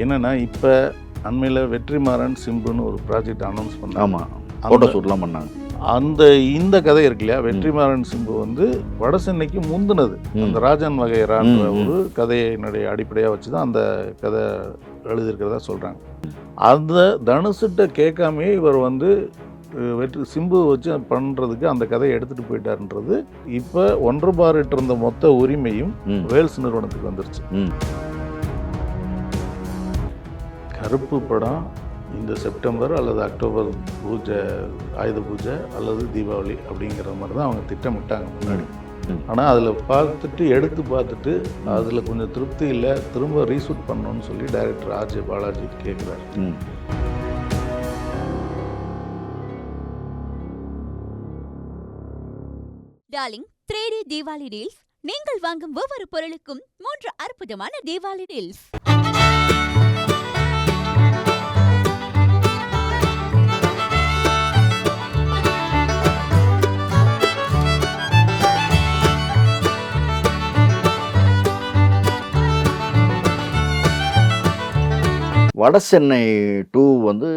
என்னன்னா இப்போ அண்மையில் வெற்றிமாறன் சிம்புன்னு ஒரு ப்ராஜெக்ட் அனௌன்ஸ் பண்ணாங்க. ஆமாம், ஃபோட்டோ ஷூட்லாம் பண்ணாங்க. இந்த கதை இருக்கு இல்லையா, வெற்றிமாறன் சிம்பு வந்து வட சென்னைக்கு முந்தினது. அந்த ராஜன் வகைரான்ற ஒரு கதையினுடைய அடிப்படையாக வச்சு தான் அந்த கதை எழுதியிருக்கிறதா சொல்கிறாங்க. அந்த தனுஷிட்ட கேட்காமே இவர் வந்து சிம்பு வச்சு பண்ணுறதுக்கு அந்த கதையை எடுத்துகிட்டு போயிட்டாருன்றது இப்போ 1/8 இருந்த மொத்த உரிமையும் வேல்ஸ் நிறுவனத்துக்கு வந்துருச்சு. கருப்பு படம் இந்த செப்டம்பர் அல்லது அக்டோபர் பூஜை, ஆயுத பூஜை அல்லது தீபாவளி அப்படிங்கிற மாதிரி தான் அவங்க திட்டமிட்டாங்க முன்னாடி. ஆனால் அதில் எடுத்து பார்த்துட்டு அதில் கொஞ்சம் திருப்தி இல்லை, திரும்ப ரீஷூட் பண்ணணும்னு சொல்லி டைரக்டர் ஆர்ஜே பாலாஜி கேட்குறாரு. Darling 3D Deepavali deals. நீங்கள் வாங்கும் ஒவ்வொரு பொருளுக்கும் 3 அற்புதமான தீபாவளி டீல்ஸ். வட சென்னை 2 வந்து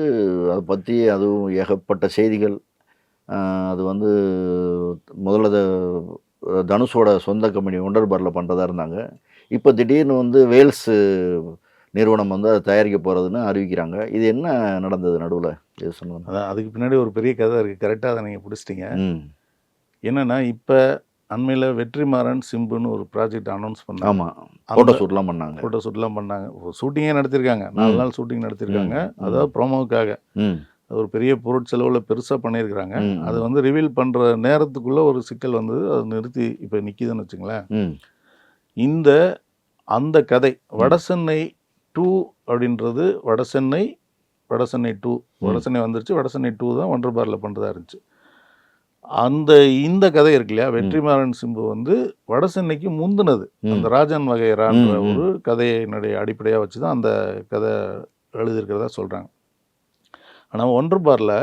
அதை பற்றி அதுவும் ஏகப்பட்ட செய்திகள். அது வந்து முதல்ல தனுஷோட சொந்த கம்பெனி ஒண்டர்பாரில் பண்ணுறதா இருந்தாங்க. இப்போ திடீர்னு வந்து வேல்ஸ் நிறுவனம் வந்து அதை தயாரிக்க போகிறதுன்னு அறிவிக்கிறாங்க. இது என்ன நடந்தது நடுவில்? இது சொன்னாங்க. அதான் அதுக்கு பின்னாடி ஒரு பெரிய கதை இருக்குது. கரெக்டாக அதை நீங்கள் பிடிச்சிட்டிங்க. என்னென்னா இப்போ அண்மையில் வெற்றிமாறன் சிம்புன்னு ஒரு ப்ராஜெக்ட் அனௌன்ஸ் பண்ணாங்க. ஆமாம், ஃபோட்டோ ஷூட்லாம் பண்ணாங்க. ஷூட்டிங்கே நடத்திருக்காங்க. 4 நாள் ஷூட்டிங் நடத்திருக்காங்க. அதாவது ப்ரோமோவுக்காக ஒரு பெரிய பொருட்செலவில் பெருசாக பண்ணியிருக்கிறாங்க. அது வந்து ரிவீல் பண்ணுற நேரத்துக்குள்ளே ஒரு சிக்கல் வந்தது. அதை நிறுத்தி இப்போ நிற்கிதுன்னு வச்சுங்களேன். அந்த கதை வடசென்னை 2 அப்படின்றது வடசென்னை 2 வடசென்னை வந்துருச்சு. வடசென்னை 2 தான் ஒண்டர்பாரில் பண்ணுறதா இருந்துச்சு. இந்த கதை இருக்கு இல்லையா, வெற்றிமாறன் சிம்பு வந்து வடசென்னைக்கு முந்தினது. அந்த ராஜன் வகைரான்ற ஒரு கதையினுடைய அடிப்படையாக வச்சு தான் அந்த கதை எழுதியிருக்கிறதா சொல்கிறாங்க. ஆனால் ஒண்டர்பாரில்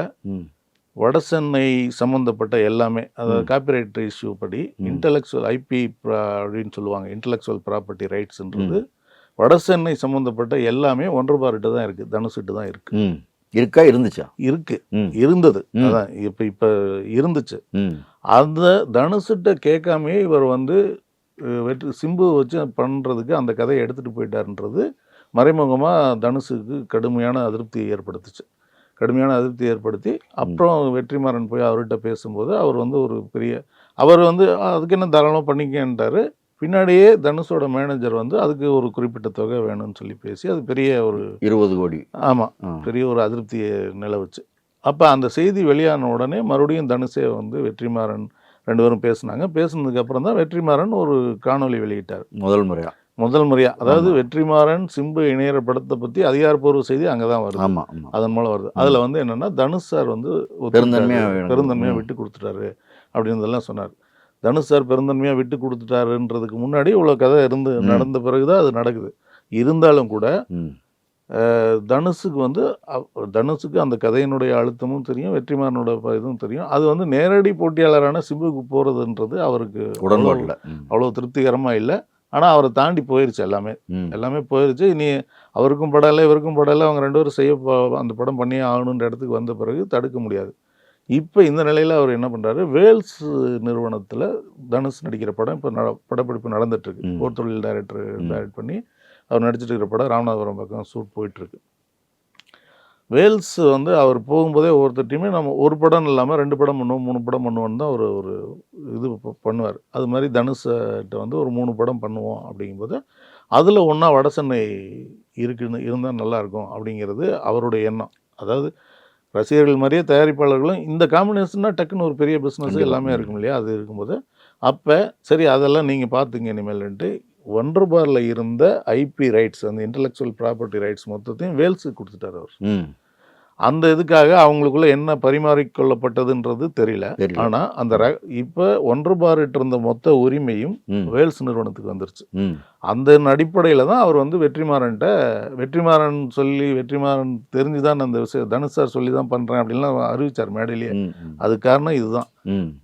வடசென்னை சம்மந்தப்பட்ட எல்லாமே, அதாவது காப்பிரைட் இஷ்யூ படி இன்டலெக்சுவல் ஐபி அப்படின்னு சொல்லுவாங்க, இன்டலெக்சுவல் ப்ராப்பர்ட்டி ரைட்ஸ்ன்றது வடசென்னை சம்மந்தப்பட்ட எல்லாமே ஒண்டர்பார்கிட்ட தான் இருக்குது, தனுஷிட்டு தான் இருக்குது. இருந்தது. அதான் இப்போ இருந்துச்சு. அந்த தனுஷிட்ட கேட்காமே இவர் வந்து சிம்பு வச்சு பண்ணுறதுக்கு அந்த கதையை எடுத்துகிட்டு போயிட்டாருன்றது மறைமுகமாக தனுஷுக்கு கடுமையான அதிருப்தியை ஏற்படுத்தி அப்புறம் வெற்றிமாறன் போய் அவர்கிட்ட பேசும்போது அவர் வந்து அவர் வந்து அதுக்கு என்ன தாராளமாக பண்ணிக்கன்றாரு. பின்னாடியே தனுஷோட மேனேஜர் வந்து அதுக்கு ஒரு குறிப்பிட்ட தொகை வேணும்னு சொல்லி பேசி அது பெரிய ஒரு 20 கோடி, ஆமாம், பெரிய ஒரு அதிருப்தியை நிலவுச்சு. அப்போ அந்த செய்தி வெளியான உடனே மறுபடியும் தனுஷே வந்து வெற்றிமாறன் 2 பேரும் பேசினாங்க. பேசுனதுக்கப்புறம் தான் வெற்றிமாறன் ஒரு காணொலி வெளியிட்டார் முதல் முறையாக. அதாவது வெற்றிமாறன் சிம்பு இணையற படத்தை பற்றி அதிகாரப்பூர்வ செய்தி அங்கே தான் வருது. அதன் மூலம் வருது. அதில் வந்து என்னென்னா தனுஷ் சார் வந்து பெருந்தன்மையாக விட்டு கொடுத்துட்டாரு அப்படின்றதெல்லாம் சொன்னார். தனுஷ் சார் பெருந்தன்மையாக விட்டு கொடுத்துட்டாருன்றதுக்கு முன்னாடி இவ்வளோ கதை நடந்த பிறகு தான் அது நடக்குது. இருந்தாலும் கூட தனுஷுக்கு அந்த கதையினுடைய அழுத்தமும் தெரியும், வெற்றிமாறனோட இதுவும் தெரியும். அது வந்து நேரடி போட்டியாளரான சிம்புக்கு போகிறதுன்றது அவருக்கு அவ்வளோ திருப்திகரமாக இல்லை. ஆனால் அவரை தாண்டி போயிடுச்சு, எல்லாமே போயிடுச்சு. இனி அவருக்கும் படம் இல்லை, இவருக்கும் படம் இல்லை, அவங்க 2 பேரும் அந்த படம் பண்ணியே ஆகணுன்ற இடத்துக்கு வந்த பிறகு தடுக்க முடியாது. இப்போ இந்த நிலையில் அவர் என்ன பண்ணுறாரு, வேல்ஸ் நிறுவனத்தில் தனுஷ் நடிக்கிற படம் இப்போ படப்பிடிப்பு நடந்துட்டுருக்கு. போர்த்தொழில் டைரக்ட் பண்ணி அவர் நடிச்சிட்டு இருக்கிற படம் ராமநாதபுரம் பக்கம் ஷூட் போயிட்டுருக்கு. வேல்ஸ் வந்து அவர் போகும்போதே ஒவ்வொருத்தட்டையுமே நம்ம ஒரு படம் இல்லாமல் 2 படம் பண்ணுவோம், 3 படம் பண்ணுவோன்னு தான் ஒரு இது பண்ணுவார். அது மாதிரி தனுஷ்கிட்ட வந்து ஒரு 3 படம் பண்ணுவோம் அப்படிங்கும்போது அதில் ஒன்றா வடசென்னை இருந்தால் நல்லாயிருக்கும் அப்படிங்கிறது அவருடைய எண்ணம். அதாவது ரசிகர்கள் மாதிரியே தயாரிப்பாளர்களும் இந்த காம்பினேஷன்னா டக்குன்னு ஒரு பெரிய பிஸ்னஸ் எல்லாமே இருக்கும் இல்லையா, அது இருக்கும்போது அப்போ சரி அதெல்லாம் நீங்கள் பார்த்துங்க இனிமேல்ன்ட்டு ஒண்டர்பாரில் இருந்த ஐபி ரைட்ஸ், அந்த இன்டலெக்சுவல் ப்ராப்பர்ட்டி ரைட்ஸ் மொத்தத்தையும் வேல்ஸுக்கு கொடுத்துட்டார் அவர். அந்த இதுக்காக அவங்களுக்குள்ள என்ன பரிமாறிக்கொள்ளப்பட்டதுன்றது தெரியல. ஆனால் அந்த இப்போ 1/8 இருந்த மொத்த உரிமையும் வேல்ஸ் நிறுவனத்துக்கு வந்துருச்சு. அந்த அடிப்படையில் தான் அவர் வந்து வெற்றிமாறன் தெரிஞ்சுதான் அந்த விஷயம் தனுஷ் சார் சொல்லி தான் பண்ணுறேன் அப்படின்லாம் அறிவிச்சார் மேடையிலேயே. அது காரணம் இதுதான்,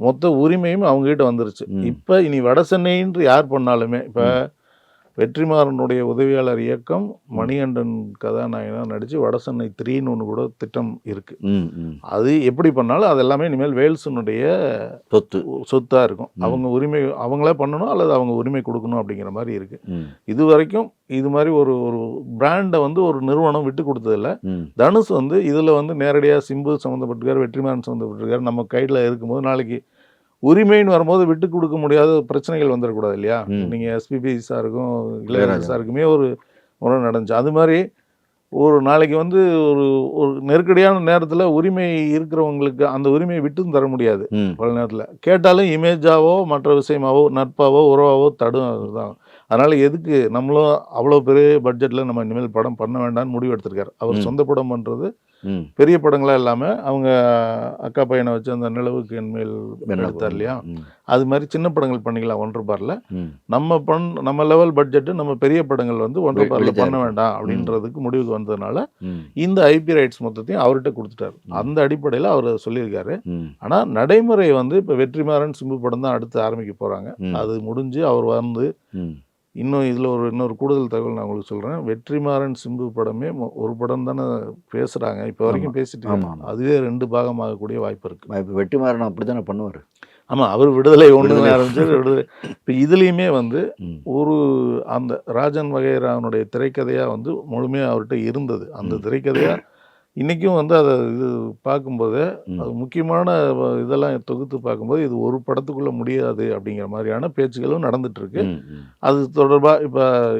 மொத்த உரிமையும் அவங்ககிட்ட வந்துருச்சு. இப்போ இனி வட சென்னைன்று யார் பண்ணாலுமே, இப்போ வெற்றிமாறனுடைய உதவியாளர் இயக்கம், மணிகண்டன் கதாநாயகனாக நடித்து வடசென்னை 3ன்னு ஒன்று கூட திட்டம் இருக்கு. அது எப்படி பண்ணாலும் அது எல்லாமே இனிமேல் வேல்ஸினுடைய சொத்தாக இருக்கும். அவங்க உரிமை அவங்களே பண்ணணும் அல்லது அவங்க உரிமை கொடுக்கணும் அப்படிங்கிற மாதிரி இருக்கு. இது வரைக்கும் இது மாதிரி ஒரு பிராண்டை வந்து ஒரு நிறுவனம் விட்டு கொடுத்ததில்ல. தனுஷ் வந்து இதில் வந்து நேரடியாக சிம்பு சம்மந்தப்பட்டிருக்காரு, வெற்றிமாறன் சம்மந்தப்பட்டிருக்காரு. நம்ம கையில் இருக்கும்போது நாளைக்கு உரிமைன்னு வரும்போது விட்டு கொடுக்க முடியாத பிரச்சனைகள் வந்துடக்கூடாது இல்லையா? நீங்கள் எஸ்பிபி சாருக்கும் இளையராஜா சாருக்குமே ஒரு முறை நடந்துச்சு. அது மாதிரி ஒரு நாளைக்கு வந்து ஒரு நெருக்கடியான நேரத்தில் உரிமை இருக்கிறவங்களுக்கு அந்த உரிமையை விட்டும் தர முடியாது. பல நேரத்தில் கேட்டாலும் இமேஜாவோ மற்ற விஷயமாவோ நட்பாவோ உறவாவோ தான். அதனால் எதுக்கு நம்மளும் அவ்வளோ பெரிய பட்ஜெட்டில் நம்ம இனிமேல் படம் பண்ண வேண்டாம்னு முடிவு எடுத்திருக்காரு. அவர் சொந்த படம் பண்ணுறது பெரிய படங்களாக இல்லாமல் அவங்க அக்கா பையனை வச்சு அந்த நிலவுக்கு என்மேல் எடுத்தார் இல்லையா, அது மாதிரி சின்ன படங்கள் பண்ணிக்கலாம் ஒன்றரை பாரில். நம்ம லெவல் பட்ஜெட்டு நம்ம பெரிய படங்கள் வந்து ஒன்றரை பாரில் பண்ண வேண்டாம் அப்படின்றதுக்கு முடிவுக்கு வந்ததுனால இந்த ஐபி ரைட்ஸ் மொத்தத்தையும் அவர்கிட்ட கொடுத்துட்டாரு. அந்த அடிப்படையில் அவர் சொல்லியிருக்காரு. ஆனால் நடைமுறை வந்து இப்போ வெற்றிமாறன் சிம்பு படம் தான் அடுத்து ஆரம்பிக்க போகிறாங்க. அது முடிஞ்சு அவர் வந்து இன்னும் இதில் இன்னொரு கூடுதல் தகவல் நான் உங்களுக்கு சொல்கிறேன். வெற்றிமாறன் சிம்பு படமே ஒரு படம் தானே பேசுகிறாங்க இப்போ வரைக்கும் பேசிட்டு இருக்காங்க. அதுவே 2 பாகமாகக்கூடிய வாய்ப்பு இருக்குது. வெற்றிமாறன் அப்படி தானே பண்ணுவார். ஆமாம், அவர் விடுதலை ஒன்று ஆரம்பிச்சு விடுதலை. இப்போ இதுலேயுமே வந்து ஒரு அந்த ராஜன் வகைராவனுடைய திரைக்கதையாக வந்து முழுமையாக அவர்கிட்ட இருந்தது. அந்த திரைக்கதையாக இன்றைக்கும் வந்து அதை இது பார்க்கும்போது அது முக்கியமான இதெல்லாம் தொகுத்து பார்க்கும்போது இது ஒரு படத்துக்குள்ளே முடியாது அப்படிங்கிற மாதிரியான பேச்சுகளும் நடந்துகிட்ருக்கு. அது தொடர்பாக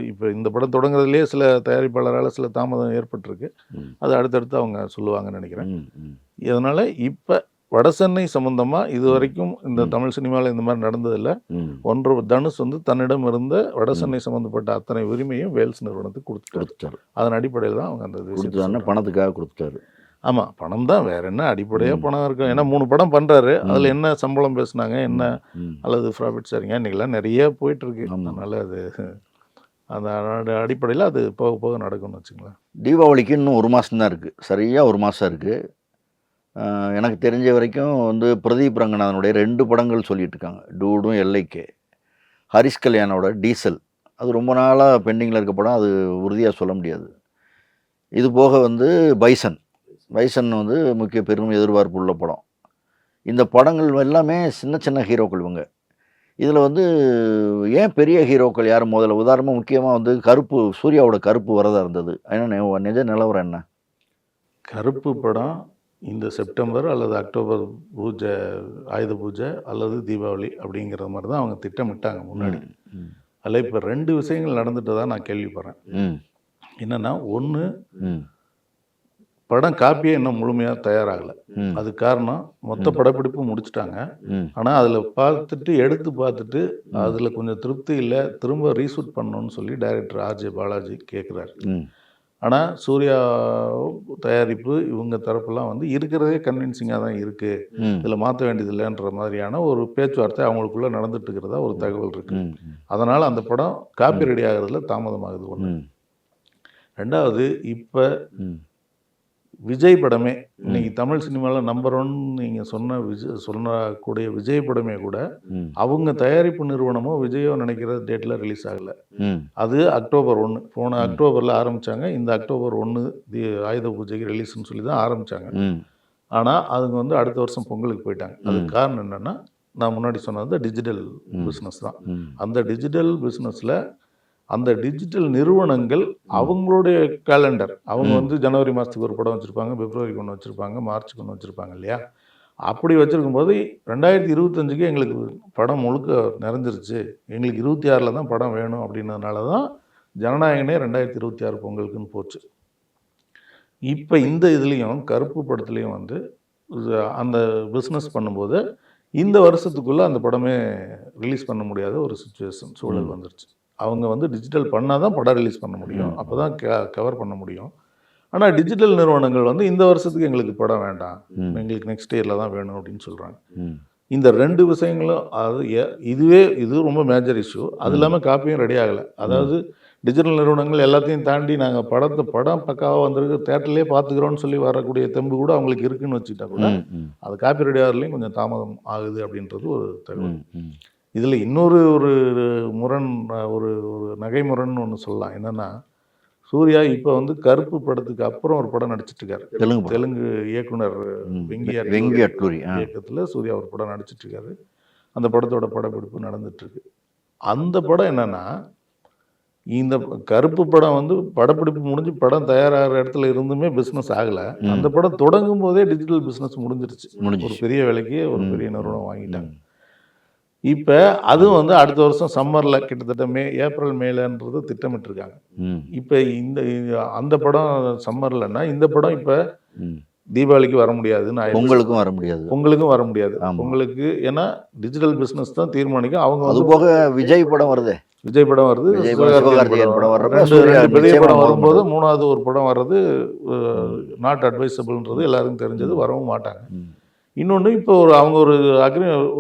இப்போ இந்த படம் தொடங்குறதுலேயே சில தயாரிப்பாளரால் சில தாமதம் ஏற்பட்டிருக்கு. அது அடுத்தடுத்து அவங்க சொல்லுவாங்கன்னு நினைக்கிறேன். இதனால் இப்போ வடசென்னை சம்பந்தமாக இது வரைக்கும் இந்த தமிழ் சினிமாவில் இந்த மாதிரி நடந்ததில்லை. தனுஷ் வந்து தன்னிடம் இருந்த வடசென்னை சம்மந்தப்பட்ட அத்தனை உரிமையும் வேல்ஸ் நிறுவனத்துக்கு கொடுத்துட்டாரு. அதன் அடிப்படையில் தான் அவங்க அந்த பணத்துக்காக கொடுத்துட்டாரு. ஆமாம், பணம் தான், வேற என்ன அடிப்படையாக பணம் இருக்கும். ஏன்னா 3 படம் பண்ணுறாரு, அதில் என்ன சம்பளம் பேசுனாங்க என்ன அல்லது ப்ராஃபிட் ஷேரிங்க இன்றைக்கெல்லாம் நிறைய போயிட்டுருக்கு. அதனால் அது அந்த அடிப்படையில் அது போக போக நடக்கும்னு வச்சுங்களேன். தீபாவளிக்கு இன்னும் 1 மாதம் தான் இருக்குது, சரியாக 1 மாதம் இருக்குது. எனக்கு தெரிஞ்ச வரைக்கும் வந்து பிரதீப் ரங்கநாதனுடைய 2 படங்கள் சொல்லிட்டு இருக்காங்க, டூடும் எல்ஐகே. ஹரிஷ் கல்யாணோட டீசல் அது ரொம்ப நாளாக பெண்டிங்கில் இருக்க படம், அது உறுதியாக சொல்ல முடியாது. இது போக வந்து பைசன் வந்து முக்கிய பெரும் எதிர்பார்ப்பு உள்ள படம். இந்த படங்கள் எல்லாமே சின்ன சின்ன ஹீரோக்கள் இவங்க. இதில் வந்து ஏன் பெரிய ஹீரோக்கள் யாரும் முதல்ல உதாரணமாக முக்கியமாக வந்து சூர்யாவோட கருப்பு வரதா இருந்தது. ஏன்னா நிஜ நிலவரம் என்ன? கருப்பு படம் இந்த செப்டம்பர் அல்லது அக்டோபர் பூஜை, ஆயுத பூஜை அல்லது தீபாவளி அப்படிங்கிற மாதிரி தான் அவங்க திட்டமிட்டாங்க முன்னாடி. அதில் இப்போ 2 விஷயங்கள் நடந்துட்டு தான் நான் கேள்விப்படுறேன். என்னென்னா, ஒன்று படம் காப்பியே இன்னும் முழுமையாக தயாராகலை. அது காரணம் மொத்த படப்பிடிப்பு முடிச்சுட்டாங்க. ஆனால் அதில் எடுத்து பார்த்துட்டு அதில் கொஞ்சம் திருப்தி இல்லை, திரும்ப ரீஷூட் பண்ணணும்னு சொல்லி டைரக்டர் ஆர்ஜே பாலாஜி கேட்குறாரு. ஆனால் சூர்யா தயாரிப்பு இவங்க தரப்புலாம் வந்து இருக்கிறதே கன்வின்சிங்காக தான் இருக்குது, இதில் மாற்ற வேண்டியது இல்லைன்ற மாதிரியான ஒரு பேச்சுவார்த்தை அவங்களுக்குள்ளே நடந்துட்டு இருக்கிறதா ஒரு தகவல் இருக்குது. அதனால் அந்த படம் காப்பி ரெடி ஆகிறதுல தாமதமாகுது. ஒன்று. 2வது, இப்போ விஜய் படமே இன்னைக்கு தமிழ் சினிமாவில் நம்பர் 1 நீங்கள் சொல்லக்கூடிய விஜய் படமே கூட அவங்க தயாரிப்பு நிறுவனமோ விஜயோ நினைக்கிற டேட்டில் ரிலீஸ் ஆகலை. அது அக்டோபர் 1, போன அக்டோபரில் ஆரம்பித்தாங்க. இந்த அக்டோபர் 1 ஆயுத பூஜைக்கு ரிலீஸ்ன்னு சொல்லி தான் ஆரம்பித்தாங்க. ஆனால் அதுங்க வந்து அடுத்த வருஷம் பொங்கலுக்கு போயிட்டாங்க. அதுக்கு காரணம் என்னென்னா, நான் முன்னாடி சொன்னது டிஜிட்டல் பிஸ்னஸ் தான். அந்த டிஜிட்டல் பிஸ்னஸில் அந்த டிஜிட்டல் நிறுவனங்கள் அவங்களுடைய கேலண்டர், அவங்க வந்து ஜனவரி மாதத்துக்கு ஒரு படம் வச்சுருப்பாங்க, பிப்ரவரிக்கு ஒன்று வச்சுருப்பாங்க, மார்ச்சுக்கு ஒன்று வச்சுருப்பாங்க இல்லையா? அப்படி வச்சுருக்கும்போது 2025க்கு எங்களுக்கு படம் முழுக்க நிறைஞ்சிருச்சு, எங்களுக்கு 26ல் தான் படம் வேணும் அப்படின்னதுனால தான் ஜனநாயகனே 2026 பொங்கலுக்குன்னு போச்சு. இப்போ இந்த இதுலேயும் கருப்பு படத்துலேயும் வந்து அந்த பிஸ்னஸ் பண்ணும்போது இந்த வருஷத்துக்குள்ளே அந்த படமே ரிலீஸ் பண்ண முடியாத ஒரு சூழல் வந்துருச்சு. அவங்க வந்து டிஜிட்டல் பண்ணால் தான் படம் ரிலீஸ் பண்ண முடியும், அப்போ தான் கவர் பண்ண முடியும். ஆனால் டிஜிட்டல் நிறுவனங்கள் வந்து இந்த வருஷத்துக்கு எங்களுக்கு படம் வேண்டாம், எங்களுக்கு நெக்ஸ்ட் இயரில் தான் வேணும் அப்படின்னு சொல்கிறாங்க. இந்த 2 விஷயங்களும் இது ரொம்ப மேஜர் இஷ்யூ. அது இல்லாமல் காப்பியும் ரெடி ஆகலை. அதாவது டிஜிட்டல் நிறுவனங்கள் எல்லாத்தையும் தாண்டி நாங்கள் படம் பக்காவாக வந்திருக்கு, தேட்டர்லேயே பார்த்துக்கிறோன்னு சொல்லி வரக்கூடிய தெம்பு கூட அவங்களுக்கு இருக்குன்னு வச்சுக்கிட்டா கூட அது காப்பி ரெடி ஆகிறதுலையும் கொஞ்சம் தாமதம் ஆகுது அப்படின்றது ஒரு தகவல். இதில் இன்னொரு ஒரு முரண், ஒரு ஒரு நகை முரண்னு ஒன்று சொல்லலாம். என்னென்னா, சூர்யா இப்போ வந்து கருப்பு படத்துக்கு அப்புறம் ஒரு படம் நடிச்சிட்டு இருக்காரு. தெலுங்கு படம். தெலுங்கு இயக்குனர் வெங்கி வெங்கி அட்லூரி. இயக்கத்தில் சூர்யா ஒரு படம் நடிச்சிட்டு இருக்காரு. அந்த படத்தோட படப்பிடிப்பு நடந்துட்டு இருக்கு. அந்த படம் என்னன்னா, இந்த கருப்பு படம் வந்து படப்பிடிப்பு முடிஞ்சு படம் தயாராகிற இடத்துல இருந்துமே பிஸ்னஸ் ஆகலை. அந்த படம் தொடங்கும் போதே டிஜிட்டல் பிஸ்னஸ் முடிஞ்சிருச்சு. ஒரு பெரிய விலைக்கு ஒரு பெரிய நிறுவனம் வாங்கிட்டாங்க. இப்போ அதுவும் வந்து அடுத்த வருஷம் சம்மரில் கிட்டத்தட்ட ஏப்ரல் மேலன்றது திட்டமிட்டிருக்காங்க. இப்போ அந்த படம் சம்மர்லன்னா இந்த படம் இப்போ தீபாவளிக்கு வர முடியாதுன்னு பொங்கலுக்கும் வர முடியாது. பொங்கலுக்கும் வர முடியாது. பொங்கலுக்கு ஏன்னா டிஜிட்டல் பிஸ்னஸ் தான் தீர்மானிக்கும். அவங்க அது போக விஜய் படம் வருது, விஜய் படம் வருது, சிவகார்த்திகேயன் படம் வர்றப்ப ரெண்டு பெரிய படம் வரும்போது மூணாவது ஒரு படம் வர்றது நாட் அட்வைசபிள்ன்றது எல்லாருக்கும் தெரிஞ்சது, வரவும் மாட்டாங்க. இன்னொன்று இப்போ அவங்க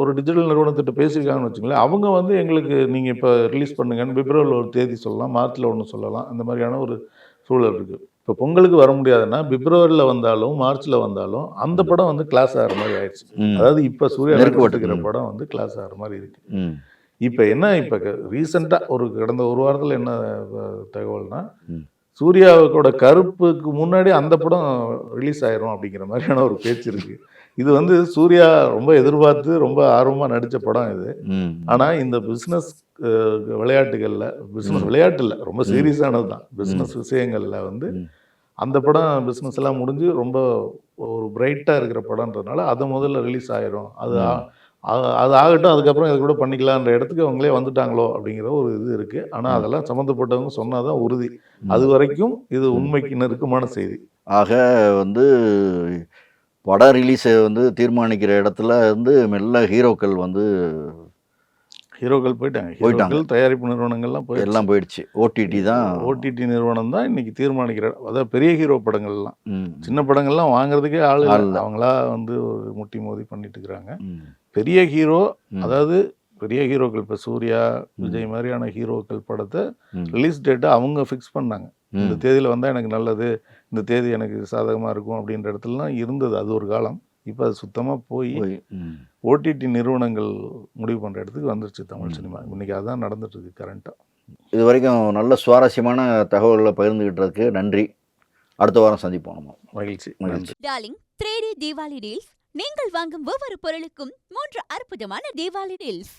ஒரு டிஜிட்டல் நிறுவனத்திட்ட பேசியிருக்காங்கன்னு வச்சுங்களேன். அவங்க வந்து எங்களுக்கு நீங்கள் இப்போ ரிலீஸ் பண்ணுங்கன்னு பிப்ரவரியில் ஒரு தேதி சொல்லலாம், மார்ச்சில் ஒன்று சொல்லலாம். அந்த மாதிரியான ஒரு சூழல் இருக்குது. இப்போ பொங்கலுக்கு வர முடியாதுன்னா பிப்ரவரியில் வந்தாலும் மார்ச்சில் வந்தாலும் அந்த படம் வந்து கிளாஸ் ஆகிற மாதிரி ஆயிடுச்சு. அதாவது இப்போ சூர்யா இருக்கிற படம் வந்து கிளாஸ் ஆகிற மாதிரி இருக்குது. இப்போ என்ன, இப்போ ரீசெண்டாக கடந்த ஒரு வாரத்தில் என்ன தகவல்னா, சூர்யாவோட கருப்புக்கு முன்னாடி அந்த படம் ரிலீஸ் ஆயிரும் அப்படிங்கிற மாதிரியான ஒரு பேச்சு இருக்குது. இது வந்து சூர்யா ரொம்ப எதிர்பார்த்து ரொம்ப ஆர்வமாக நடித்த படம் இது. ஆனால் இந்த பிஸ்னஸ் விளையாட்டுகளில், பிஸ்னஸ் விளையாட்டு இல்லை, ரொம்ப சீரியஸானது தான், பிஸ்னஸ் விஷயங்களில் வந்து அந்த படம் பிஸ்னஸ் எல்லாம் முடிஞ்சு ரொம்ப ஒரு பிரைட்டாக இருக்கிற படம்ன்றதுனால அதை முதல்ல ரிலீஸ் ஆயிரும், அது ஆகட்டும், அதுக்கப்புறம் இதை கூட பண்ணிக்கலான்ற இடத்துக்கு அவங்களே வந்துட்டாங்களோ அப்படிங்கிற ஒரு இது இருக்குது. ஆனால் அதெல்லாம் சம்மந்தப்பட்டவங்க சொன்னால் தான் உறுதி. அது வரைக்கும் இது உண்மைக்கு நெருக்கமான செய்தி. ஆக வந்து படம் ரிலீஸை வந்து தீர்மானிக்கிற இடத்துல வந்து மெல்ல ஹீரோக்கள் போயிட்டாங்க. தயாரிப்பு நிறுவனங்கள்லாம் எல்லாம் போயிடுச்சு. ஓடிடி நிறுவனம் தான் இன்னைக்கு தீர்மானிக்கிற, அதாவது பெரிய ஹீரோ படங்கள்லாம். சின்ன படங்கள்லாம் வாங்குறதுக்கே ஆள் இல்லை. அவங்களா வந்து ஒரு முட்டி மோதி பண்ணிட்டு இருக்கிறாங்க. பெரிய ஹீரோ, அதாவது பெரிய ஹீரோக்கள் இப்போ சூர்யா, விஜய் மாதிரியான ஹீரோக்கள் படத்தை ரிலீஸ் டேட்டை அவங்க ஃபிக்ஸ் பண்ணாங்க. இந்த தேதியில் வந்தால் எனக்கு நல்லது, இந்த தேதி எனக்கு சாதகமாக இருக்கும் அப்படின்ற இடத்துலலாம் இருந்தது அது ஒரு காலம். இப்போ அது சுத்தமாக போய் ஓடிடி நிறுவனங்கள் முடிவு பண்ணுற இடத்துக்கு வந்துருச்சு தமிழ் சினிமா. இன்றைக்கி அதுதான் நடந்துட்டுருக்கு கரண்ட்டாக. இது வரைக்கும் நல்ல சுவாரஸ்யமான தகவல்களை பகிர்ந்துக்கிட்டதுக்கு நன்றி. அடுத்த வாரம் சந்திப்போம். மகிழ்ச்சி. Darling 3D Deepavali deals. நீங்கள் வாங்கும் ஒவ்வொரு பொருளுக்கும் 3 அற்புதமான தீபாவளி டீல்ஸ்.